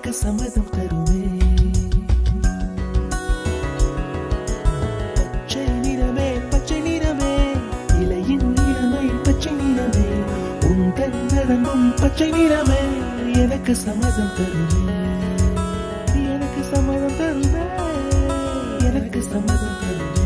எனக்கு சம்மதம் தருமே. பச்சை நிறமே பச்சை நிறமே, இலையின் நிறமை பச்சை நிறமே, உந்தன் நரம்பும் பச்சை நிறமே, எனக்கு சம்மதம் தருமே. எனக்கு சம்மதம் தருமே, எனக்கு சம்மதம் தருமே.